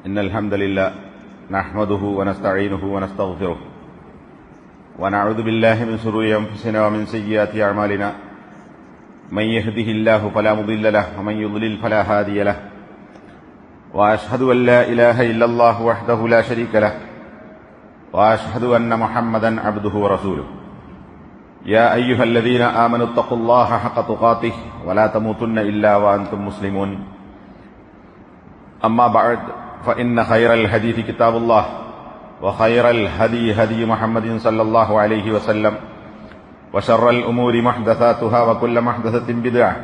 إن الحمد لله نحمده ونستعينه ونستغفره ونعوذ بالله من شرور أنفسنا ومن سيئات أعمالنا من يهده الله فلا مضل له ومن يضلل فلا هادي له وأشهد أن لا إله إلا الله وحده لا شريك له وأشهد أن محمدا عبده ورسوله يا أيها الذين آمنوا اتقوا الله حق تقاته ولا تموتن إلا وأنتم مسلمون أما بعد فإن خير الحديث كتاب الله وخير الهدي هدي محمد صلى الله عليه وسلم وشر الأمور محدثاتها وكل محدثة بدعة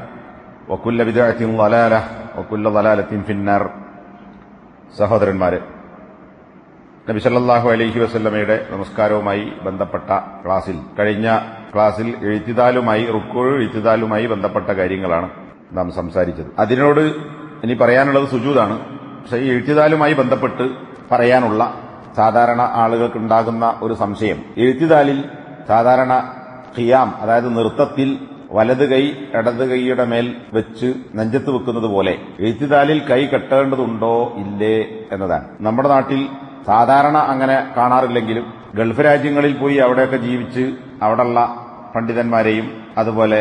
وكل بدعة ضلالة وكل ضلالة في النار. സഹോദരന്മാരെ, നബി സല്ലല്ലാഹു അലൈഹി വസല്ലമയുടെ നമസ്കാരവുമായി ബന്ധപ്പെട്ട കഴിഞ്ഞ ക്ലാസ്സിൽ എഴുത്തിദാലുമായി ബന്ധപ്പെട്ട കാര്യങ്ങളാണ് നാം സംസാരിച്ചത്. അതിനോട് ഇനി പറയാനുള്ളത് സുജൂദാണ്. പക്ഷേ ഈ എഴുത്തിദാലുമായി ബന്ധപ്പെട്ട് പറയാനുള്ള സാധാരണ ആളുകൾക്കുണ്ടാകുന്ന ഒരു സംശയം, എഴുത്തിദാലിൽ സാധാരണ ഖിയാം, അതായത് നൃത്തത്തിൽ വലത് കൈ ഇടത് കൈയുടെ മേൽ വെച്ച് നെഞ്ചത്ത് വെക്കുന്നത് പോലെ എഴുത്തിദാലിൽ കൈ കെട്ടേണ്ടതുണ്ടോ ഇല്ലേ എന്നതാണ്. നമ്മുടെ നാട്ടിൽ സാധാരണ അങ്ങനെ കാണാറില്ലെങ്കിലും ഗൾഫ് രാജ്യങ്ങളിൽ പോയി അവിടെയൊക്കെ ജീവിച്ച് അവിടെയുള്ള പണ്ഡിതന്മാരെയും അതുപോലെ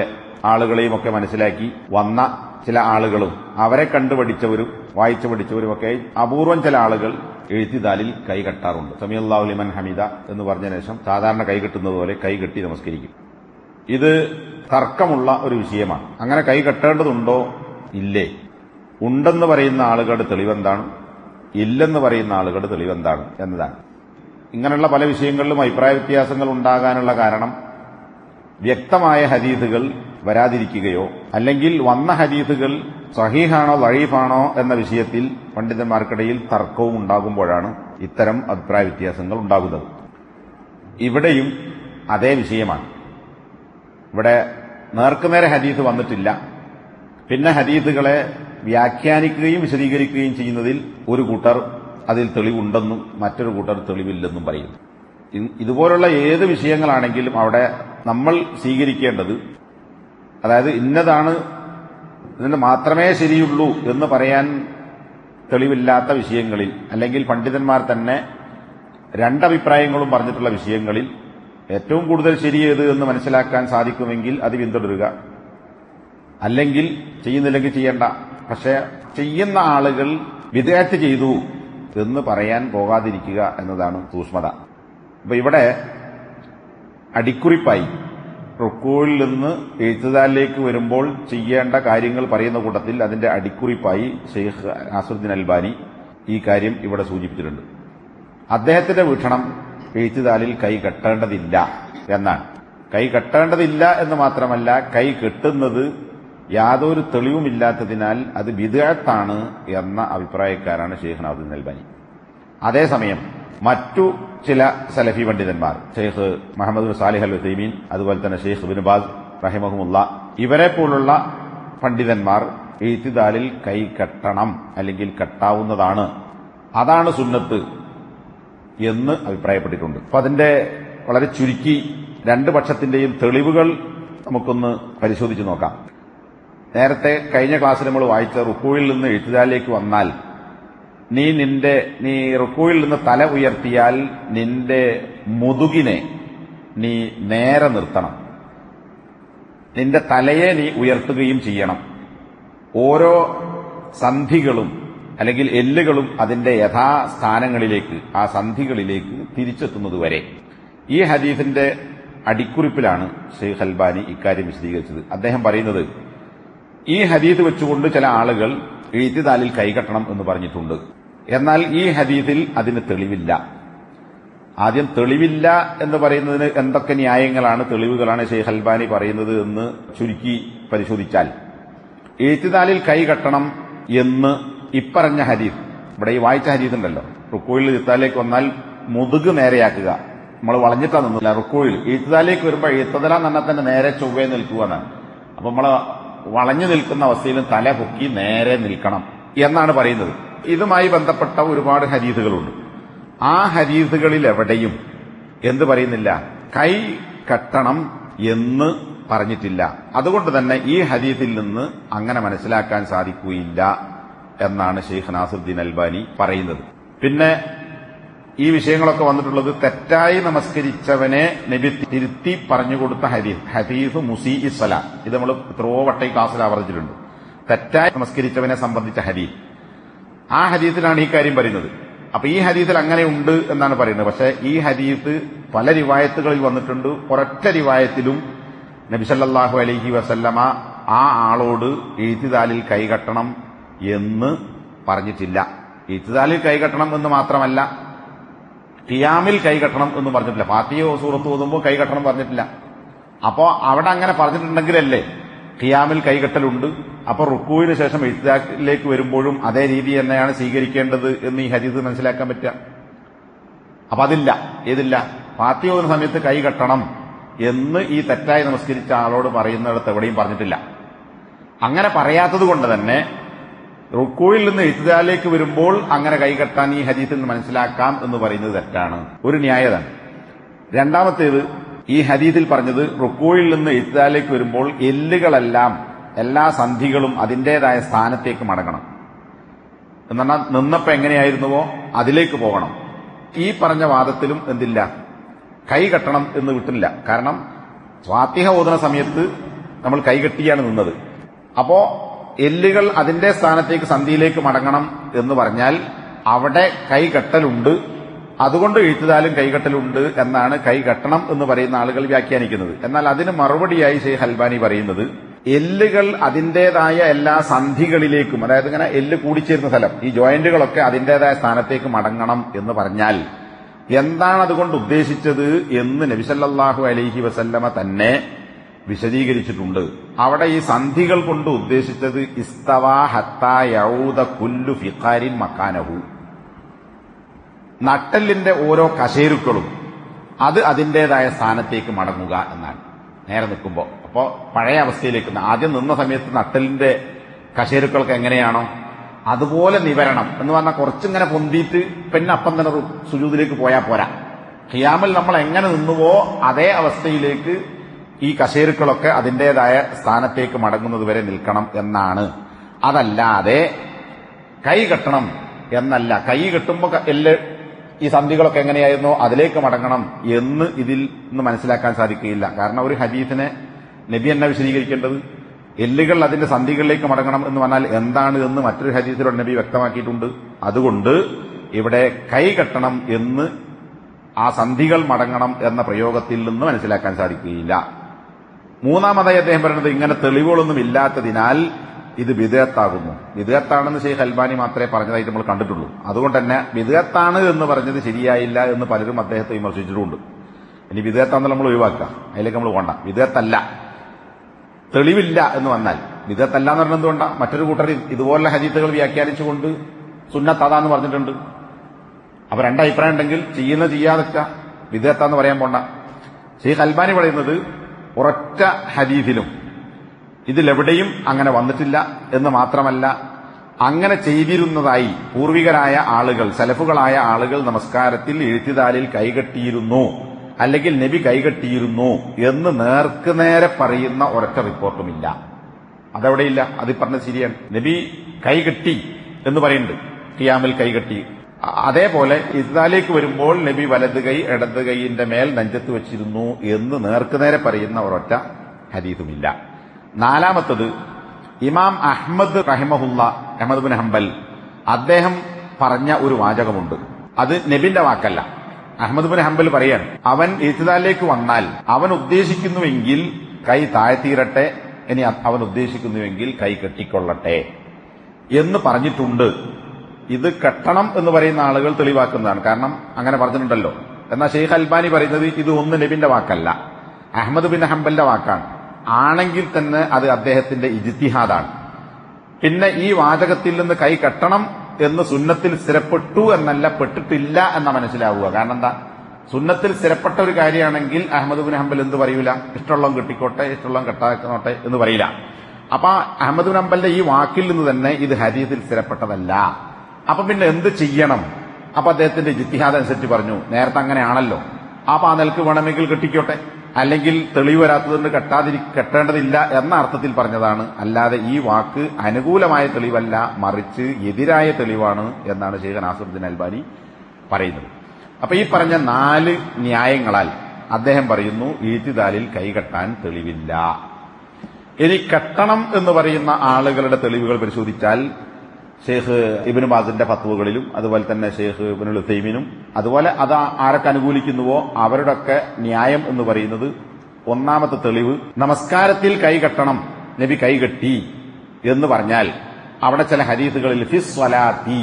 ആളുകളെയും ഒക്കെ മനസ്സിലാക്കി വന്ന ചില ആളുകളും അവരെ കണ്ടുപഠിച്ചവരും വായിച്ചു പഠിച്ചവരുമൊക്കെ അപൂർവം ചില ആളുകൾ എഴുത്തിദാലിൽ കൈ കെട്ടാറുണ്ട്. സമീഅല്ലാഹു ലിമൻ ഹമീദ എന്ന് പറഞ്ഞ ശേഷം സാധാരണ കൈ കെട്ടുന്നത് പോലെ കൈ കെട്ടി നമസ്കരിക്കും. ഇത് തർക്കമുള്ള ഒരു വിഷയമാണ്. അങ്ങനെ കൈ കെട്ടേണ്ടതുണ്ടോ ഇല്ലേ? ഉണ്ടെന്ന് പറയുന്ന ആളുകളുടെ തെളിവെന്താണ്, ഇല്ലെന്ന് പറയുന്ന ആളുകളുടെ തെളിവെന്താണ് എന്നതാണ്. ഇങ്ങനെയുള്ള പല വിഷയങ്ങളിലും അഭിപ്രായ വ്യത്യാസങ്ങൾ ഉണ്ടാകാനുള്ള കാരണം വ്യക്തമായ ഹദീസുകൾ വരാതിരിക്കുകയോ അല്ലെങ്കിൽ വന്ന ഹദീസുകൾ സഹീഹാണോ ദഈഫാണോ എന്ന വിഷയത്തിൽ പണ്ഡിതന്മാർക്കിടയിൽ തർക്കവും ഉണ്ടാകുമ്പോഴാണ് ഇത്തരം അഭിപ്രായ വ്യത്യാസങ്ങൾ ഉണ്ടാകുന്നത്. ഇവിടെയും അതേ വിഷയമാണ്. ഇവിടെ നേർക്കുനേരെ ഹദീസ് വന്നിട്ടില്ല. പിന്നെ ഹദീസുകളെ വ്യാഖ്യാനിക്കുകയും വിശദീകരിക്കുകയും ചെയ്യുന്നതിൽ ഒരു കൂട്ടർ അതിൽ തെളിവുണ്ടെന്നും മറ്റൊരു കൂട്ടർ തെളിവില്ലെന്നും പറയും. ഇതുപോലുള്ള ഏത് വിഷയങ്ങളാണെങ്കിലും അവിടെ നമ്മൾ സ്വീകരിക്കേണ്ടത്, അതായത് ഇന്നതാണ്, ഇതിന് മാത്രമേ ശരിയുള്ളൂ എന്ന് പറയാൻ തെളിവില്ലാത്ത വിഷയങ്ങളിൽ അല്ലെങ്കിൽ പണ്ഡിതന്മാർ തന്നെ രണ്ടഭിപ്രായങ്ങളും പറഞ്ഞിട്ടുള്ള വിഷയങ്ങളിൽ ഏറ്റവും കൂടുതൽ ശരിയേത് എന്ന് മനസ്സിലാക്കാൻ സാധിക്കുമെങ്കിൽ അത് പിന്തുടരുക, അല്ലെങ്കിൽ ചെയ്യുന്നില്ലെങ്കിൽ ചെയ്യേണ്ട. പക്ഷെ ചെയ്യുന്ന ആളുകൾ വിദഅത്ത് ചെയ്തു എന്ന് പറയാൻ പോകാതിരിക്കുക എന്നതാണ് സൂക്ഷ്മത. അപ്പൊ ഇവിടെ അടിക്കുറിപ്പായി റുക്കൂയിൽ നിന്ന് എഴുത്തിദാലിലേക്ക് വരുമ്പോൾ ചെയ്യേണ്ട കാര്യങ്ങൾ പറയുന്ന കൂട്ടത്തിൽ അതിന്റെ അടിക്കുറിപ്പായി ഷെയ്ഖ് നാസറുദ്ദീൻ അൽബാനി ഈ കാര്യം ഇവിടെ സൂചിപ്പിച്ചിട്ടുണ്ട്. അദ്ദേഹത്തിന്റെ വീക്ഷണം എഴുത്തിദാലിൽ കൈ കെട്ടേണ്ടതില്ല എന്നാണ്. കൈ കെട്ടേണ്ടതില്ല എന്ന് മാത്രമല്ല, കൈ കെട്ടുന്നത് യാതൊരു തെളിവുമില്ലാത്തതിനാൽ അത് ബിദ്അത്താണ് എന്ന അഭിപ്രായക്കാരാണ് ഷെയ്ഖ് നാസറുദ്ദീൻ അൽബാനി. അതേസമയം മറ്റു ചില സലഫി പണ്ഡിതന്മാർ, ഷെയ്ഖ് മുഹമ്മദ് ബിൻ സാലിഹ് അൽ ഉസൈമീൻ, അതുപോലെ തന്നെ ഷെയ്ഖ് ഇബ്നു ബാസ് റഹിമഹുമുള്ള, ഇവരെ പോലുള്ള പണ്ഡിതന്മാർ എഴുത്തിദാലിൽ കൈ കെട്ടണം അല്ലെങ്കിൽ കെട്ടാവുന്നതാണ്, അതാണ് സുന്നത്ത് എന്ന് അഭിപ്രായപ്പെട്ടിട്ടുണ്ട്. അപ്പൊ അതിന്റെ വളരെ ചുരുക്കി രണ്ട് പക്ഷത്തിന്റെയും തെളിവുകൾ നമുക്കൊന്ന് പരിശോധിച്ച് നോക്കാം. നേരത്തെ കഴിഞ്ഞ ക്ലാസ്സിൽ നമ്മൾ വായിച്ച റുക്കൂയിൽ നിന്ന് എഴുത്തിദാലിലേക്ക് വന്നാൽ നീ റുക്കൂയിൽ നിന്ന് തല ഉയർത്തിയാൽ നിന്റെ മുതുകിനെ നീ നേരെ നിർത്തണം, നിന്റെ തലയെ നീ ഉയർത്തുകയും ചെയ്യണം. ഓരോ സന്ധികളും അല്ലെങ്കിൽ എല്ലുകളും അതിന്റെ യഥാസ്ഥാനങ്ങളിലേക്ക്, ആ സന്ധികളിലേക്ക് തിരിച്ചെത്തുന്നതുവരെ. ഈ ഹദീസിന്റെ അടിക്കുറിപ്പിലാണ് ഷെയ്ഖ് അൽബാനി ഇക്കാര്യം വിശദീകരിച്ചത്. അദ്ദേഹം പറയുന്നത്, ഈ ഹദീസ് വെച്ചുകൊണ്ട് ചില ആളുകൾ എഴുത്തിദാലിൽ കൈകെട്ടണം എന്ന് പറഞ്ഞിട്ടുണ്ട്. എന്നാൽ ഈ ഹദീസിൽ അതിന് തെളിവില്ല. ആദ്യം തെളിവില്ല എന്ന് പറയുന്നതിന് എന്തൊക്കെ ന്യായങ്ങളാണ്, തെളിവുകളാണ് ഷെയ്ഖ് അൽബാനി പറയുന്നത് എന്ന് ചുരുക്കി പരിശോധിച്ചാൽ, എഴുത്തിദാലിൽ കൈകെട്ടണം എന്ന് ഇപ്പറഞ്ഞ ഹദീസ്, ഇവിടെ ഈ വായിച്ച ഹദീസ് ഉണ്ടല്ലോ, റുക്കൂയിൽ എഴുത്തിദാലിലേക്ക് വന്നാൽ മുതുക് നേരെയാക്കുക, നമ്മൾ വളഞ്ഞിട്ടാ നിന്നില്ല. റുക്കൂയിൽ എഴുത്തിദാലിലേക്ക് വരുമ്പോൾ എഴുത്തദല തന്നെ തന്നെ നേരെ ചൊവ്വേ നിൽക്കുക എന്നാണ്. അപ്പൊ നമ്മൾ വളഞ്ഞു നിൽക്കുന്ന അവസ്ഥയിലും തല പൊക്കി നേരെ നിൽക്കണം എന്നാണ് പറയുന്നത്. ഇതുമായി ബന്ധപ്പെട്ട ഒരുപാട് ഹദീസുകളുണ്ട്. ആ ഹദീസുകളിൽ എവിടെയും എന്ത് പറയുന്നില്ല, കൈ കെട്ടണം എന്ന് പറഞ്ഞിട്ടില്ല. അതുകൊണ്ട് തന്നെ ഈ ഹദീസിൽ നിന്ന് അങ്ങനെ മനസ്സിലാക്കാൻ സാധിക്കുകയില്ല എന്നാണ് ഷെയ്ഖ് നാസിറുദ്ദീൻ അൽബാനി പറയുന്നത്. പിന്നെ ഈ വിഷയങ്ങളൊക്കെ വന്നിട്ടുള്ളത് തെറ്റായി നമസ്കരിച്ചവനെ നബി തിരുത്തി പറഞ്ഞുകൊടുത്ത ഹദീസ് മുസീഇ സ്വലാ. ഇത് നമ്മൾ എത്രയോ വട്ടം ഈ ക്ലാസ്സിൽ ആവർത്തിച്ചിട്ടുണ്ട്. തെറ്റായി നമസ്കരിച്ചവനെ സംബന്ധിച്ച ഹദീസ്, ആ ഹദീസിലാണ് ഈ കാര്യം പറയുന്നത്. അപ്പൊ ഈ ഹദീസിൽ അങ്ങനെ ഉണ്ട് എന്നാണ് പറയുന്നത്. പക്ഷെ ഈ ഹദീസ് പല റിവായത്തുകളിൽ വന്നിട്ടുണ്ട്. ഒരൊറ്റ റിവായത്തിലും നബി സല്ലല്ലാഹു അലൈഹി വസല്ലമ ആ ആളോട് ഇഴ്തിദാലിൽ കൈകെട്ടണം എന്ന് പറഞ്ഞിട്ടില്ല. ഇഴ്തിദാലിൽ കൈകെട്ടണം എന്ന് മാത്രമല്ല, ഖിയാമിൽ കൈകെട്ടണം എന്ന് പറഞ്ഞിട്ടില്ല. ഫാത്തിഹ സൂറത്ത് ഓതുമ്പോൾ കൈകെട്ടണം പറഞ്ഞിട്ടില്ല. അപ്പോ അവിടെ അങ്ങനെ പറഞ്ഞിട്ടുണ്ടെങ്കിലല്ലേ ഖിയാമിൽ കൈകെട്ടലുണ്ട്. അപ്പൊ റുക്കൂവിന് ശേഷം ഇഴ്തിദാലിലേക്ക് വരുമ്പോഴും അതേ രീതി തന്നെയാണ് സ്വീകരിക്കേണ്ടത് എന്ന് ഈ ഹദീസ് മനസ്സിലാക്കാൻ പറ്റുക. അപ്പൊ അതില്ല, ഏതില്ല, ഫാത്തിഹ ഓതുന്ന സമയത്ത് കൈകെട്ടണം എന്ന് ഈ തെറ്റായി നമസ്കരിച്ച ആളോട് പറയുന്നിടത്ത് എവിടെയും പറഞ്ഞിട്ടില്ല. അങ്ങനെ പറയാത്തത് കൊണ്ട് തന്നെ റുക്കൂയിൽ നിന്ന് ഇഴ്തിദാലിലേക്ക് വരുമ്പോൾ അങ്ങനെ കൈകെട്ടാൻ ഈ ഹദീസിൽ നിന്ന് മനസ്സിലാക്കാം എന്ന് പറയുന്നത് തെറ്റാണ്. ഒരു ന്യായതാണ്. രണ്ടാമത്തേത്, ഈ ഹദീസിൽ പറഞ്ഞത് റുക്കൂയിൽ നിന്ന് ഇഴ്തിദാലിലേക്ക് വരുമ്പോൾ എല്ലുകളെല്ലാം, എല്ലാ സന്ധികളും അതിന്റേതായ സ്ഥാനത്തേക്ക് മടങ്ങണം എന്നാൽ നിന്നപ്പോ എങ്ങനെയായിരുന്നുവോ അതിലേക്ക് പോകണം. ഈ പറഞ്ഞ വാദത്തിലും എന്തില്ല, കൈകെട്ടണം എന്ന് വിട്ടില്ല. കാരണം ഫാത്തിഹ ഓതുന്ന സമയത്ത് നമ്മൾ കൈകെട്ടിയാണ് നിന്നത്. അപ്പോ എല്ലുകൾ അതിന്റെ സ്ഥാനത്തേക്ക് സന്ധിയിലേക്ക് മടങ്ങണം എന്ന് പറഞ്ഞാൽ അവിടെ കൈകെട്ടലുണ്ട്, അതുകൊണ്ട് ഇഴ്തിദാലും കൈകെട്ടലുണ്ട് എന്നാണ് കൈകെട്ടണം എന്ന് പറയുന്ന ആളുകൾ വ്യാഖ്യാനിക്കുന്നത്. എന്നാൽ അതിന് മറുപടിയായി ഷെയ്ഖ് അൽബാനി പറയുന്നത്, എല്ലുകൾ അതിന്റേതായ എല്ലാ സന്ധികളിലേക്കും, അതായത് ഇങ്ങനെ എല്ല് കൂടിച്ചേരുന്ന സ്ഥലം, ഈ ജോയിന്റുകളൊക്കെ അതിന്റേതായ സ്ഥാനത്തേക്ക് മടങ്ങണം എന്ന് പറഞ്ഞാൽ എന്താണ് അതുകൊണ്ട് ഉദ്ദേശിച്ചത് എന്ന് നബി സല്ലല്ലാഹു അലൈഹി വസല്ലമ തന്നെ വിശദീകരിച്ചിട്ടുണ്ട്. അവിടെ ഈ സന്ധികൾ കൊണ്ട് ഉദ്ദേശിച്ചത് ഇസ്തവാ ഹത്താ യഊദ കുല്ലു ഫിഖാരിൻ മക്കാനഹു, നട്ടെല്ലിന്റെ ഓരോ കശേരുക്കളും അത് അതിന്റേതായ സ്ഥാനത്തേക്ക് മടങ്ങുക എന്നാണ്. നേരെ നിൽക്കുമ്പോൾ അപ്പോ പഴയ അവസ്ഥയിലേക്ക്, ആദ്യം നിന്ന സമയത്ത് നട്ടെല്ലിന്റെ കശേരുക്കൾക്ക് എങ്ങനെയാണോ അതുപോലെ നിവരണം എന്ന് പറഞ്ഞാൽ കുറച്ചിങ്ങനെ പൊന്തിയിട്ട് പിന്നെ അപ്പം തന്നെ സുജൂദിലേക്ക് പോയാൽ പോരാ. ഖിയാമിൽ നമ്മൾ എങ്ങനെ നിന്നുവോ അതേ അവസ്ഥയിലേക്ക് ഈ കശേരുക്കളൊക്കെ അതിന്റേതായ സ്ഥാനത്തേക്ക് മടങ്ങുന്നത് വരെ നിൽക്കണം എന്നാണ്. അതല്ലാതെ കൈ കെട്ടണം എന്നല്ല. കൈ കെട്ടുമ്പോൾ എല്ല് ഈ സന്ധികളൊക്കെ എങ്ങനെയായിരുന്നോ അതിലേക്ക് മടങ്ങണം എന്ന് ഇതിൽ നിന്ന് മനസ്സിലാക്കാൻ സാധിക്കുകയില്ല. കാരണം ഒരു ഹദീസിനെ നബി എന്നെ വിശദീകരിക്കേണ്ടത് എല്ലുകൾ അതിന്റെ സന്ധികളിലേക്ക് മടങ്ങണം എന്ന് പറഞ്ഞാൽ എന്താണ് എന്ന് മറ്റൊരു ഹദീസിലൂടെ നബി വ്യക്തമാക്കിയിട്ടുണ്ട്. അതുകൊണ്ട് ഇവിടെ കൈ കെട്ടണം എന്ന് ആ സന്ധികൾ മടങ്ങണം എന്ന പ്രയോഗത്തിൽ നിന്ന് മനസ്സിലാക്കാൻ സാധിക്കുകയില്ല. മൂന്നാമതായി അദ്ദേഹം പറയുന്നത്, ഇങ്ങനെ തെളിവുകളൊന്നും ഇല്ലാത്തതിനാൽ ഇത് ബിദ്അത്താകുന്നു. ബിദ്അത്താണെന്ന് ഷെയ്ഖ് അൽബാനി മാത്രമേ പറഞ്ഞതായിട്ട് നമ്മൾ കണ്ടിട്ടുള്ളൂ. അതുകൊണ്ട് തന്നെ ബിദ്അത്താണ് എന്ന് പറഞ്ഞത് ശരിയായില്ല എന്ന് പലരും അദ്ദേഹത്തെ വിമർശിച്ചിട്ടുമുണ്ട്. ഇനി ബിദ്അത്താണെന്ന് നമ്മൾ ഒഴിവാക്കുക, അതിലേക്ക് നമ്മൾ പോണ്ട. ബിദ്അത്തല്ല, തെളിവില്ല എന്ന് വന്നാൽ ബിദ്അത്തല്ല എന്ന് പറഞ്ഞത് എന്തുകൊണ്ടാണ്? മറ്റൊരു കൂട്ടർ ഇതുപോലുള്ള ഹദീസുകൾ വ്യാഖ്യാനിച്ചുകൊണ്ട് സുന്നത്ത് അതാന്ന് പറഞ്ഞിട്ടുണ്ട്. അപ്പൊ രണ്ടഭിപ്രായം ഉണ്ടെങ്കിൽ ചെയ്യാതൊക്കെ ബിദ്അത്താന്ന് പറയാൻ പോണ്ട. ഷെയ്ഖ് അൽബാനി പറയുന്നത് ഒരൊറ്റ ഹദീസിലും ഇതിലെവിടെയും അങ്ങനെ വന്നിട്ടില്ല എന്ന് മാത്രമല്ല, അങ്ങനെ ചെയ്തിരുന്നതായി പൂർവികരായ ആളുകൾ, സലഫുകളായ ആളുകൾ നമസ്കാരത്തിൽ ഇഴ്തിദാലിൽ കൈകെട്ടിയിരുന്നു, അല്ലെങ്കിൽ നബി കൈകെട്ടിയിരുന്നു എന്ന് നേർക്കുനേരെ പറയുന്ന ഒരൊറ്റ റിപ്പോർട്ടുമില്ല. അതെവിടെയില്ല. അത് പറഞ്ഞത് ശരിയാണ്. നബി കൈകെട്ടി എന്ന് പറയുന്നുണ്ട്, ഖിയാമിൽ കൈകെട്ടി. അതേപോലെ ഇഴ്തിദാലിലേക്ക് വരുമ്പോൾ നബി വലത് കൈ ഇടത് കൈയിന്റെ മേൽ നെഞ്ചത്ത് വെച്ചിരുന്നു എന്ന് നേർക്കുനേരെ പറയുന്ന ഒരൊറ്റ ഹദീസുമില്ല. നാലാമത്തത്, ഇമാം അഹ്മദ് റഹിമഹുല്ല, അഹ്മദ് ബിൻ ഹംബൽ, അദ്ദേഹം പറഞ്ഞ ഒരു വാചകമുണ്ട്. അത് നബിന്റെ വാക്കല്ല. അഹ്മദ് ബിൻ ഹംബൽ പറയാണ്, അവൻ ഇഴ്തിദാലിലേക്ക് വന്നാൽ അവൻ ഉദ്ദേശിക്കുന്നുവെങ്കിൽ കൈ താഴ്ത്തിയിരട്ടെ, ഇനി അവൻ ഉദ്ദേശിക്കുന്നുവെങ്കിൽ കൈ കെട്ടിക്കൊള്ളട്ടെ എന്ന് പറഞ്ഞിട്ടുണ്ട്. ഇത് കെട്ടണം എന്ന് പറയുന്ന ആളുകൾ തെളിവാക്കുന്നതാണ്. കാരണം അങ്ങനെ പറഞ്ഞിട്ടുണ്ടല്ലോ. എന്നാൽ ഷെയ്ഖ് അൽബാനി പറയുന്നത് ഇത് ഒന്ന് നബിന്റെ വാക്കല്ല, അഹ്മദ് ബിൻ ഹംബലിന്റെ വാക്കാണ്. ആണെങ്കിൽ തന്നെ അത് അദ്ദേഹത്തിന്റെ ഇജ്തിഹാദാണ്. പിന്നെ ഈ വാചകത്തിൽ നിന്ന് കൈ കെട്ടണം എന്ന് സുന്നത്തിൽ സ്ഥിരപ്പെട്ടു എന്നല്ല, പെട്ടിട്ടില്ല എന്ന മനസ്സിലാവുക. കാരണം എന്താ, സുന്നത്തിൽ സ്ഥിരപ്പെട്ട ഒരു കാര്യമാണെങ്കിൽ അഹ്മദ് ബിൻ ഹംബൽ എന്ത് പറയൂല, ഇഷ്ടമുള്ളവൻ കെട്ടിക്കോട്ടെ ഇഷ്ടമുള്ളവൻ കെട്ടാക്കോട്ടെ എന്ന് പറയില്ല. അപ്പൊ അഹ്മദ് ബിൻ ഹംബലിന്റെ ഈ വാക്കിൽ നിന്ന് തന്നെ ഇത് ഹദീസിൽ സ്ഥിരപ്പെട്ടതല്ല. അപ്പൊ പിന്നെ എന്ത് ചെയ്യണം? അപ്പൊ അദ്ദേഹത്തിന്റെ ഇജ്തിഹാദ് അനുസരിച്ച് പറഞ്ഞു, നേരത്തെ അങ്ങനെയാണല്ലോ, അപ്പൊ ആ നിലക്ക് വേണമെങ്കിൽ കെട്ടിക്കോട്ടെ, അല്ലെങ്കിൽ തെളിവ് വരാത്തതുകൊണ്ട് കെട്ടേണ്ടതില്ല എന്ന അർത്ഥത്തിൽ പറഞ്ഞതാണ്. അല്ലാതെ ഈ വാക്ക് അനുകൂലമായ തെളിവല്ല, മറിച്ച് എതിരായ തെളിവാണ് എന്നാണ് ശൈഖ് നാസിറുദ്ദീൻ അൽബാനി പറയുന്നത്. അപ്പൊ ഈ പറഞ്ഞ 4 ന്യായങ്ങളാൽ അദ്ദേഹം പറയുന്നു ഈത്തിദാലിൽ കൈകെട്ടാൻ തെളിവില്ല. ഇനി കെട്ടണം എന്ന് പറയുന്ന ആളുകളുടെ തെളിവുകൾ പരിശോധിച്ചാൽ ഷെയ്ഖ് ഇബ്നു ബാസിന്റെ ഫത്വകളിലും അതുപോലെ തന്നെ ഷെയ്ഖ് ഇബ്നുൽ ഉസൈമീനും അതുപോലെ അത് ആരൊക്കെ അനുകൂലിക്കുന്നുവോ അവരുടെയൊക്കെ ന്യായം എന്ന് പറയുന്നത്, ഒന്നാമത്തെ തെളിവ് നമസ്കാരത്തിൽ കൈകെട്ടണം, നബി കൈകെട്ടി എന്ന് പറഞ്ഞാൽ അവിടെ ചില ഹദീസുകളിൽ ഫിസ് സ്വലാത്തി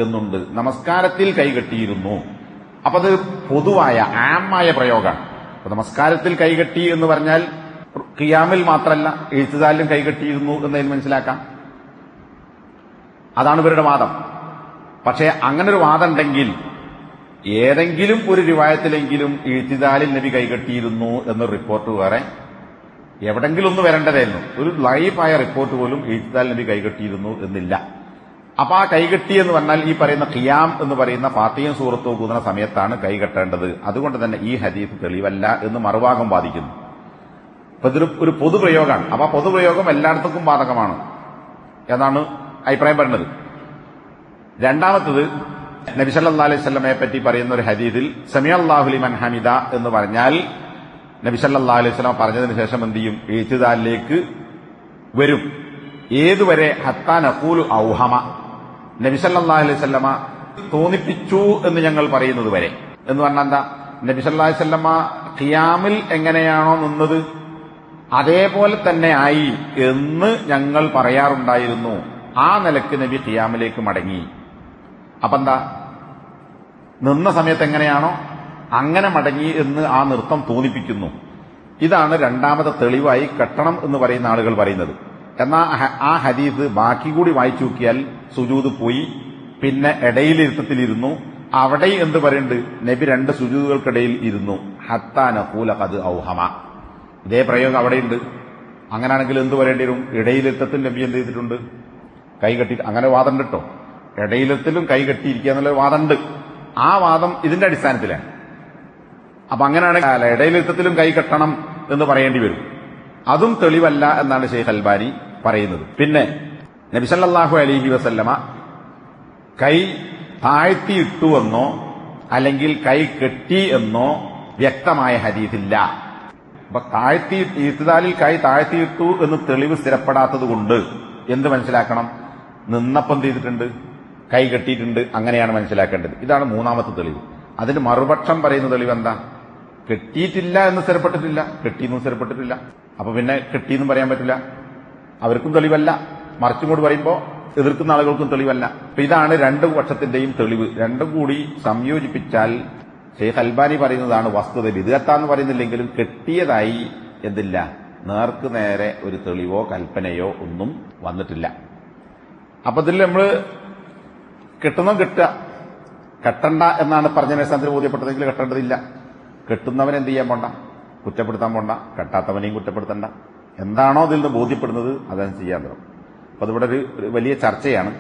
എന്നുണ്ട്, നമസ്കാരത്തിൽ കൈകെട്ടിയിരുന്നു. അപ്പൊ അത് പൊതുവായ ആമായ പ്രയോഗമാണ്. നമസ്കാരത്തിൽ കൈകെട്ടി എന്ന് പറഞ്ഞാൽ ഖിയാമിൽ മാത്രമല്ല ഇഴ്തിദാലിലും കൈകെട്ടിയിരുന്നു എന്നതിൽ മനസ്സിലാക്കാം. അതാണ് ഇവരുടെ വാദം. പക്ഷേ അങ്ങനൊരു വാദം ഉണ്ടെങ്കിൽ ഏതെങ്കിലും ഒരു റിവായത്തിലെങ്കിലും ഇഴ്തിദാലിൽ നബി കൈകെട്ടിയിരുന്നു എന്നൊരു റിപ്പോർട്ട് വേറെ എവിടെങ്കിലും ഒന്ന് വരേണ്ടതായിരുന്നു. ഒരു ലൈഫായ റിപ്പോർട്ട് പോലും ഇഴ്തിദാൽ നബി കൈകെട്ടിയിരുന്നു എന്നില്ല. അപ്പൊ ആ കൈകെട്ടി എന്ന് പറഞ്ഞാൽ ഈ പറയുന്ന ഖിയാം എന്ന് പറയുന്ന ഫാത്തിഹയും സൂറത്തും കൂതുന്ന സമയത്താണ് കൈകെട്ടേണ്ടത്. അതുകൊണ്ട് തന്നെ ഈ ഹദീസ് തെളിവല്ല എന്ന് മറുഭാഗം വാദിക്കുന്നു. അപ്പൊ ഇതൊരു ഒരു പൊതുപ്രയോഗമാണ്. അപ്പൊ ആ പൊതുപ്രയോഗം എല്ലായിടത്തും ബാധകമാണ് എന്നാണ് അഭിപ്രായം പറയുന്നത്. രണ്ടാമത്തത്, നബി സല്ലല്ലാഹു അലൈഹി വസല്ലമയെ പറ്റി പറയുന്ന ഒരു ഹദീസിൽ സമിഅല്ലാഹു ലിമൻ ഹമിദ എന്ന് പറഞ്ഞാൽ നബി സല്ലല്ലാഹു അലൈഹി വസല്ലം പറഞ്ഞതിന് ശേഷം എന്ത് ചെയ്യും? ഇഴ്തിദാലിലേക്ക് വരും. ഏതുവരെ? ഹത്താ നഖൂലു ഔഹമ, നബി സല്ലല്ലാഹു അലൈഹി വസല്ലമ തോന്നിപ്പിച്ചു എന്ന് ഞങ്ങൾ പറയുന്നത് വരെ. എന്ന് പറഞ്ഞാൽ എന്താ? നബി സല്ലല്ലാഹു അലൈഹി വസല്ലമ ഖിയാമിൽ എങ്ങനെയാണോ നിന്നത് അതേപോലെ തന്നെ ആയി എന്ന് ഞങ്ങൾ പറയാറുണ്ടായിരുന്നു. ആ നിലക്ക് നബി ഖിയാമിലേക്ക് മടങ്ങി. അപ്പൊ എന്താ? നിന്ന സമയത്ത് എങ്ങനെയാണോ അങ്ങനെ മടങ്ങി എന്ന് ആ നൃത്തം തോന്നിപ്പിക്കുന്നു. ഇതാണ് രണ്ടാമത്തെ തെളിവായി കെട്ടണം എന്ന് പറയുന്ന ആളുകൾ പറയുന്നത്. എന്നാൽ ആ ഹദീസ് ബാക്കി കൂടി വായിച്ചു നോക്കിയാൽ സുജൂദ് പോയി, പിന്നെ ഇടയിലിരുത്തത്തിലിരുന്നു. അവിടെ എന്ത് പറയുന്നുണ്ട്? നബി 2 സുജൂദുകൾക്കിടയിൽ ഇരുന്നു. ഹത്താ നഖൂല ഖദ് ഔഹമ. ഇതേ പ്രയോഗം അവിടെയുണ്ട്. അങ്ങനെയാണെങ്കിൽ എന്ത് പറയേണ്ടി വരും? ഇടയിലിരുത്തത്തിൽ നബി എന്ത് ചെയ്തിട്ടുണ്ട്? കൈകെട്ടി. അങ്ങനെ വാദം ഉണ്ട് കേട്ടോ. ഇടയിലത്തിലും കൈകെട്ടിയിരിക്കുക എന്നുള്ള വാദമുണ്ട്. ആ വാദം ഇതിന്റെ അടിസ്ഥാനത്തിലാണ്. അപ്പൊ അങ്ങനെയാണെങ്കിൽ ഇടയിലിരുത്തത്തിലും കൈകെട്ടണം എന്ന് പറയേണ്ടി വരും. അതും തെളിവല്ല എന്നാണ് ഷെയ്ഖ് അൽബാനി പറയുന്നത്. പിന്നെ നബി സല്ലല്ലാഹു അലൈഹി വസല്ലമ കൈ താഴ്ത്തിയിട്ടുവെന്നോ അല്ലെങ്കിൽ കൈ കെട്ടി എന്നോ വ്യക്തമായ ഹദീസില്ല. അപ്പൊ ഇഴ്തിദാലിൽ കൈ താഴ്ത്തിയിട്ടു എന്ന് തെളിവ് സ്ഥിരപ്പെടാത്തത് കൊണ്ട് എന്ത് മനസ്സിലാക്കണം? നിന്നപ്പം എന്ത് ചെയ്തിട്ടുണ്ട്? കൈ കെട്ടിയിട്ടുണ്ട്. അങ്ങനെയാണ് മനസ്സിലാക്കേണ്ടത്. ഇതാണ് മൂന്നാമത്തെ തെളിവ്. അതിന് മറുപക്ഷം പറയുന്ന തെളിവ് എന്താ? കെട്ടിയിട്ടില്ല എന്ന് സ്ഥിരപ്പെട്ടിട്ടില്ല, കെട്ടിയെന്നും സ്ഥിരപ്പെട്ടിട്ടില്ല. അപ്പൊ പിന്നെ കെട്ടിയെന്നും പറയാൻ പറ്റില്ല, അവർക്കും തെളിവല്ല. മറിച്ചും കൂടി പറയുമ്പോൾ എതിർക്കുന്ന ആളുകൾക്കും തെളിവല്ല. അപ്പൊ ഇതാണ് 2 പക്ഷത്തിന്റെയും തെളിവ്. രണ്ടും കൂടി സംയോജിപ്പിച്ചാൽ ഷെയ്ഖ് അൽബാനി പറയുന്നതാണ് വസ്തുത. ബിദ്അത്താന്ന് പറയുന്നില്ലെങ്കിലും കെട്ടിയതായി എന്തില്ല? നേർക്ക് നേരെ ഒരു തെളിവോ കൽപ്പനയോ ഒന്നും വന്നിട്ടില്ല. അപ്പൊ ഇതിൽ നമ്മൾ കെട്ടുന്നോ കെട്ടണ്ട എന്നാണ് പറഞ്ഞതിനെ അടിസ്ഥാനത്തിൽ ബോധ്യപ്പെട്ടതെങ്കിൽ കെട്ടേണ്ടതില്ല. കെട്ടുന്നവൻ എന്ത് ചെയ്യാൻ പോണ്ട? കുറ്റപ്പെടുത്താൻ പോണ്ട. കെട്ടാത്തവനെയും കുറ്റപ്പെടുത്തണ്ട. എന്താണോ അതിൽ നിന്ന് ബോധ്യപ്പെടുന്നത് അതനുസരിച്ച് ചെയ്യാൻ തുടങ്ങും. അപ്പൊ അതിവിടെ ഒരു വലിയ ചർച്ചയാണ്.